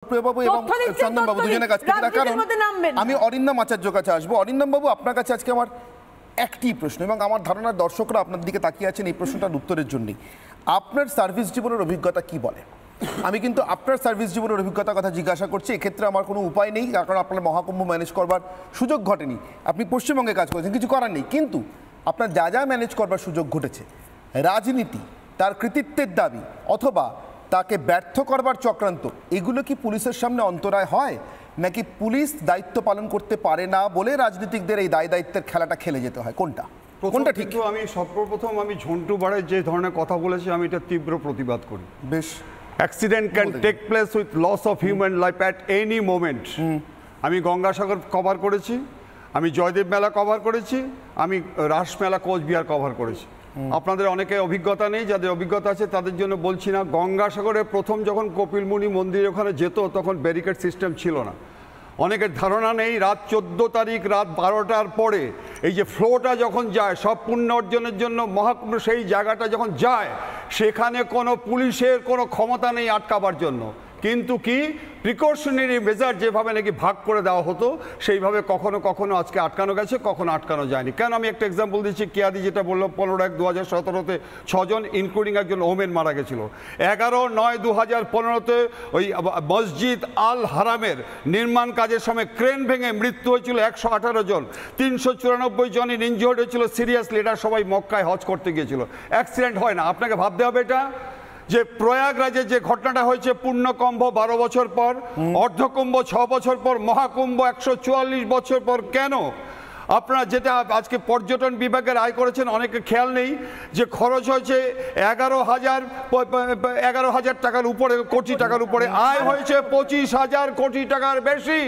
প্রিয়বাবু এবং চন্দনবাবু দুজনের কাছ থেকে, কারণ আমি অরিন্দম আচার্যর কাছে আসবো। অরিন্দম বাবু, আপনার কাছে আজকে আমার একটি প্রশ্ন, এবং আমার ধারণার দর্শকরা আপনার দিকে তাকিয়ে আছেন এই প্রশ্নটার উত্তরের জন্যই। আপনার সার্ভিস জীবনের অভিজ্ঞতা কি বলে? আমি কিন্তু আপনার সার্ভিস জীবনের অভিজ্ঞতার কথা জিজ্ঞাসা করছি। এক্ষেত্রে আমার কোনো উপায় নেই, কারণ আপনার মহাকুম্ভ ম্যানেজ করবার সুযোগ ঘটেনি। আপনি পশ্চিমবঙ্গে কাজ করেছেন, কিছু করার নেই। কিন্তু আপনার যা যা ম্যানেজ করবার সুযোগ ঘটেছে, রাজনীতি, তার কৃতিত্বের দাবি অথবা তাকে ব্যর্থ করবার চক্রান্ত, এগুলো কি পুলিশের সামনে অন্তরায় হয়, নাকি পুলিশ দায়িত্ব পালন করতে পারে না বলে রাজনীতিকদের এই দায় দায়িত্বের খেলাটা খেলে যেতে হয়? কোনটা ঠিক? আমি সর্বপ্রথম ঝন্টু বাড়ের যে ধরনের কথা বলেছি, আমি এটা তীব্র প্রতিবাদ করি। বেশ, accident can take place with loss of human life at any moment. আমি গঙ্গাসাগর কভার করেছি, আমি জয়দেব মেলা কভার করেছি, আমি রাসমেলা কোচবিহার কভার করেছি। আপনাদের অনেকে অভিজ্ঞতা নেই, যাদের অভিজ্ঞতা আছে তাদের জন্য বলছি না। গঙ্গাসাগরে প্রথম যখন কপিলমুনি মন্দির ওখানে যেত, তখন ব্যারিকেড সিস্টেম ছিল না। অনেকের ধারণা নেই, রাত 14 তারিখ রাত 12টার পরে এই যে ফ্লোটা যখন যায় সব পুণ্য অর্জনের জন্য মহাকুম্ভ, সেই জায়গাটা যখন যায় সেখানে কোনো পুলিশের কোনো ক্ষমতা নেই আটকাবার জন্য। কিন্তু কি প্রিকশনারি মেজার যেভাবে নাকি ভাগ করে দেওয়া হতো, সেইভাবে কখনো কখনো আজকে আটকানো গেছে, কখনো আটকানো যায়নি। কেন আমি একটা এক্সাম্পল দিচ্ছি। কেয়াদি যেটা বললো 15/1/2017-তে 6 জন ইনক্লুডিং একজন ওমেন মারা গেছিল। 11/9/2015-তে ওই মসজিদ আল হারামের নির্মাণ কাজের সময় ক্রেন ভেঙে মৃত্যু হয়েছিল 118 জন, 394 জনই ইনজিওর্ড হয়েছিল সিরিয়াসলি। এটা সবাই মক্কায় হজ করতে গিয়েছিল। অ্যাক্সিডেন্ট হয় না। আপনাকে ভাবতে হবে এটা যে প্রয়াগরাজে যে ঘটনাটা হয়েছে, পূর্ণকুম্ভ 12 বছর পর, অর্ধকুম্ভ 6 বছর পর, মহাকুম্ভ 144 বছর পর। কেন? আপনারা যেটা আজকে পর্যটন বিভাগের আয় করেছেন, অনেকে খেয়াল নেই যে খরচ হয়েছে 11,000 টাকার উপরে, কোটি টাকার উপরে। আয় হয়েছে 25,000 কোটি টাকার বেশি।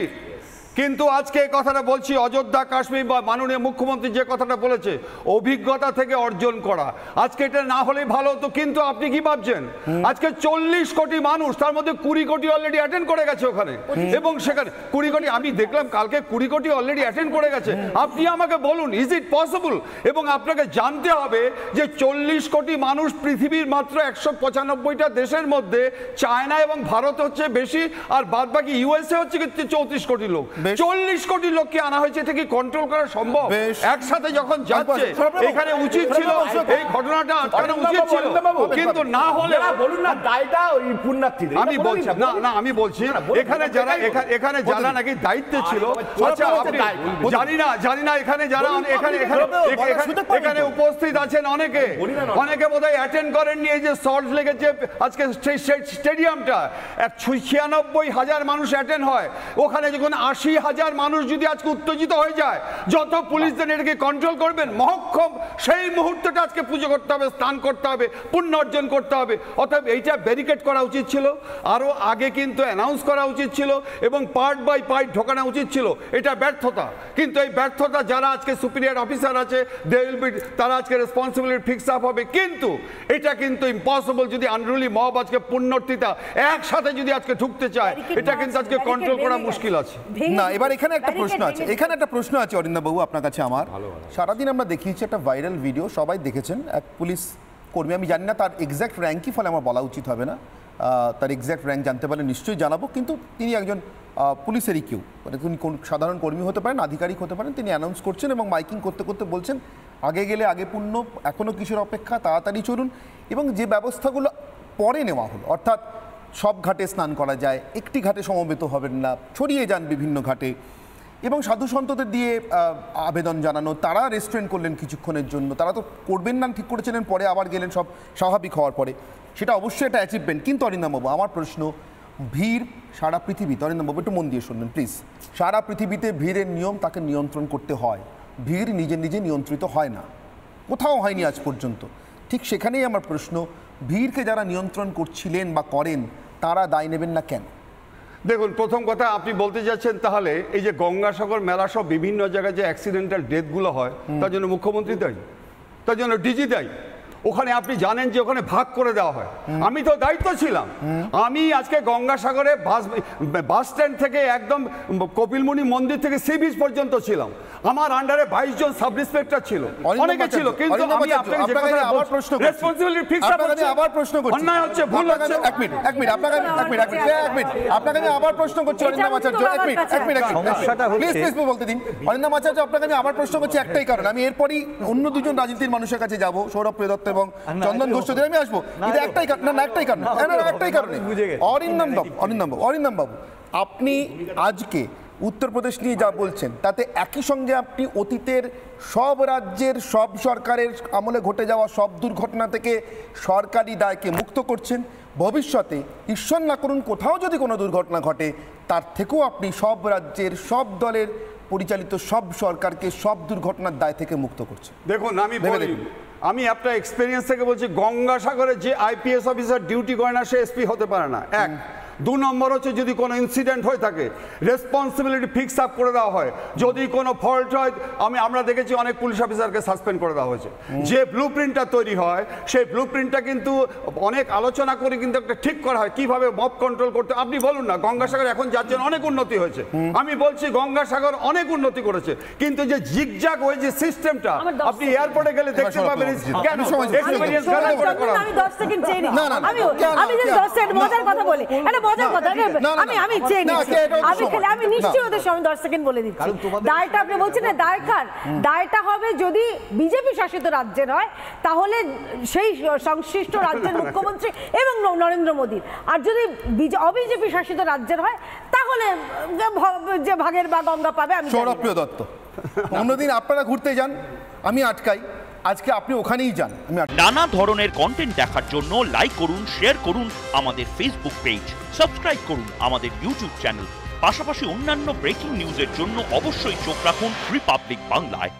কিন্তু আজকে এই কথাটা বলছি, অযোধ্যা কাশ্মীর বা মাননীয় মুখ্যমন্ত্রী যে কথাটা বলেছে, অভিজ্ঞতা থেকে অর্জন করা। আজকে এটা না হলেই ভালো হতো। কিন্তু আপনি কি ভাবছেন, আজকে 40 কোটি মানুষ, তার মধ্যে 20 কোটি অলরেডি অ্যাটেন্ড করে গেছে ওখানে, এবং সেখানে 20 কোটি, আমি দেখলাম কালকে 20 কোটি অলরেডি অ্যাটেন্ড করে গেছে। আপনি আমাকে বলুন, ইজ ইট পসিবল? এবং আপনাকে জানতে হবে যে 40 কোটি মানুষ পৃথিবীর মাত্র 195টা দেশের মধ্যে, চায়না এবং ভারত হচ্ছে বেশি, আর বাদ বাকি ইউএসএ হচ্ছে 34 কোটি লোক। 40 কোটি লোককে আনা হয়েছে, এটা কি কন্ট্রোল করা সম্ভব? একসাথে যখন যাচ্ছে, এখানে উচিত ছিল এই ঘটনাটা আটকানো উচিত ছিল, কিন্তু না হলে বলুন না দায়টা ওই পুণ্যার্থীদের। আমি বলছি না, আমি বলছি এখানে যারা নাকি দায়িত্বে ছিল, আচ্ছা আপনি জানি না এখানে যারা এখানে উপস্থিত আছেন, অনেকে বোধহয় অ্যাটেন্ড করেননি। এই যে সল্ট লেগেছে আজকে স্টেডিয়ামটা, 96,000 মানুষ অ্যাটেন্ড হয়। ওখানে যখন 80,000 মানুষ যদি আজকে উত্তেজিত হয়ে যায়, যত পুলিশদের এটাকে কন্ট্রোল করবেন, মহক্ষম সেই মুহূর্তটা আজকে পুজো করতে হবে, স্নান করতে হবে, পুণ্য অর্জন করতে হবে। অতএব এইটা ব্যারিকেড করা উচিত ছিল, আরও আগে কিন্তু অ্যানাউন্স করা উচিত ছিল, এবং পার্ট বাই পার্ট ঢোকানো উচিত ছিল। এটা ব্যর্থতা। কিন্তু এই ব্যর্থতা যারা আজকে সুপিরিয়র অফিসার আছে, তারা আজকে রেসপন্সিবিলিটি ফিক্স আপ হবে। কিন্তু এটা কিন্তু ইম্পসিবল যদি আনরুলি মব আজকে পুণ্যার্থীরা একসাথে যদি আজকে ঢুকতে চায়, এটা কিন্তু আজকে কন্ট্রোল করা মুশকিল আছে। না, এবার এখানে একটা প্রশ্ন আছে অরিন্দম বাবু আপনার কাছে আমার। সারাদিন আমরা দেখিয়েছি একটা ভাইরাল ভিডিও, সবাই দেখেছেন, এক পুলিশ কর্মী, আমি জানি না তার এক্স্যাক্ট র্যাঙ্ক কি, ফলে আমার বলা উচিত হবে না, তার এক্স্যাক্ট র্যাঙ্ক জানতে পারলে নিশ্চয়ই জানাবো, কিন্তু তিনি একজন পুলিশেরই কেউ, মানে তিনি কোন সাধারণ কর্মী হতে পারেন, আধিকারিক হতে পারেন। তিনি অ্যানাউন্স করছেন এবং মাইকিং করতে করতে বলছেন, আগে গেলে আগে পুণ্য, এখনও কিসের অপেক্ষা, তাড়াতাড়ি চলুন। এবং যে ব্যবস্থাগুলো পরে নেওয়া হলো, অর্থাৎ সব ঘাটে স্নান করা যায়, একটি ঘাটে সমবেত হবেন না, ছড়িয়ে যান বিভিন্ন ঘাটে, এবং সাধু সন্তদের দিয়ে আবেদন জানানো, তারা রেস্টুরেন্ট করলেন কিছুক্ষণের জন্য, তারা তো করবেন না ঠিক করেছিলেন, পরে আবার গেলেন সব স্বাভাবিক হওয়ার পরে, সেটা অবশ্যই একটা অ্যাচিভমেন্ট। কিন্তু অরিন্দম বাবু, আমার প্রশ্ন, ভিড় সারা পৃথিবীতে, অরিন্দম বাবু একটু মন দিয়ে শুনবেন প্লিজ, সারা পৃথিবীতে ভিড়ের নিয়ম, তাকে নিয়ন্ত্রণ করতে হয়। ভিড় নিজে নিজে নিয়ন্ত্রিত হয় না, কোথাও হয়নি আজ পর্যন্ত। ঠিক সেখানেই আমার প্রশ্ন, ভিড়কে যারা নিয়ন্ত্রণ করছিলেন বা করেন, তারা দায় নেবেন না কেন? দেখুন, প্রথম কথা আপনি বলতে যাচ্ছেন তাহলে এই যে গঙ্গাসাগর মেলা সব বিভিন্ন জায়গায় যে অ্যাক্সিডেন্টাল ডেথগুলো হয়, তার জন্য মুখ্যমন্ত্রী দায়ী, তার জন্য ডিজি দায়ী। ওখানে আপনি জানেন যে ওখানে ভাগ করে দেওয়া হয়। আমি তো দায়িত্ব ছিলাম, আমি আজকে গঙ্গাসাগরে বাস স্ট্যান্ড থেকে একদম কপিলমুনি মন্দির থেকে সি বিচ পর্যন্ত ছিলাম। আমার আন্ডারে 22 জন সাব ইন্সপেক্টর ছিল, অনেকে ছিল, কিন্তু আমি আপনাকে যে কথা আবার প্রশ্ন করছি, রেসপন্সিবিলিটি ফিক্স আপ হচ্ছে, আবার প্রশ্ন করছি, অন্যায় হচ্ছে, ভুল হচ্ছে। এক মিনিট আপনাকে আমি আবার প্রশ্ন করছি অরিন্দম আচার্য, এক মিনিট প্লিজ বলতে দিন। অরিন্দম আচার্য, আপনাকে আমি আবার প্রশ্ন করছি একটাই কারণ, আমি এরপরই অন্য দুজন রাজনীতির মানুষের কাছে যাব, সৌরভ প্রিয়দত্ত এবং চন্দন ঘোষদের আমি আসবো, কিন্তু একটাই কারণে অরিন্দম বাবু, আপনি আজকে উত্তরপ্রদেশ নিয়ে যা বলছেন তাতে একই সঙ্গে আপনি অতীতের সব রাজ্যের সব সরকারের আমলে ঘটে যাওয়া সব দুর্ঘটনা থেকে সরকারি দায়কে মুক্ত করছেন। ভবিষ্যতে ঈশ্বর না করুন কোথাও যদি কোনো দুর্ঘটনা ঘটে, তার থেকেও আপনি সব রাজ্যের সব দলের পরিচালিত সব সরকারকে সব দুর্ঘটনার দায় থেকে মুক্ত করছেন। দেখুন, আমি আপনার এক্সপেরিয়েন্স থেকে বলছি, গঙ্গাসাগরে যে IPS অফিসার ডিউটি করে না সে SP হতে পারে না। এক, 2 নম্বর হচ্ছে যদি কোনো ইনসিডেন্ট হয়ে থাকে রেসপন্সিবিলিটি ফিক্স আপ করে দেওয়া হয়। যদি কোনো ফল্ট হয়, আমরা দেখেছি অনেক পুলিশ অফিসারকে সাসপেন্ড করে দেওয়া হয়েছে। যে ব্লু প্রিন্টটা তৈরি হয় সেই ব্লু প্রিন্টটা কিন্তু অনেক আলোচনা করে কিন্তু একটা ঠিক করা হয় কিভাবে মব কন্ট্রোল করতে। আপনি বলুন না, গঙ্গাসাগর এখন যার জন্য অনেক উন্নতি হয়েছে, আমি বলছি গঙ্গাসাগর অনেক উন্নতি করেছে, কিন্তু যে জিগজাগ হয়ে যে সিস্টেমটা আপনি এয়ারপোর্টে গেলে দেখতে পাবেন কেন এক্সপেরিয়েন্স করা করা। আমি 10 সেকেন্ড চেয়ে নিই, আমি 10 সেকেন্ড মজার কথা বলি, এটা মজার কথা, আমি চেয়ে নিচ্ছি, আমি নিশ্চয়ই ওদের সময় 10 সেকেন্ড বলে দিচ্ছি। দায়টা আপনি বলছেন না, দায়টা হবে যদি বিজেপি শাসিত রাজ্যের হয়, তাহলে সেই সংশ্লিষ্ট রাজ্যের মুখ্যমন্ত্রী এবং নরেন্দ্র মোদীর, আর যদি অবিজেপি শাসিত রাজ্যের হয় তাহলে যে ভাগের বা গঙ্গা পাবে। আমি সৌরভ প্রিয়দত্ত, অন্যদিন আপনারা ঘুরতে যান, আমি আটকাই, আজকে আপনি ওখানেই যান। নানা ধরনের কন্টেন্ট দেখার জন্য লাইক করুন, শেয়ার করুন আমাদের ফেসবুক পেজ, সাবস্ক্রাইব করুন আমাদের ইউটিউব চ্যানেল। পাশাপাশি অন্যান্য ব্রেকিং নিউজের জন্য অবশ্যই চোখ রাখুন রিপাবলিক বাংলায়।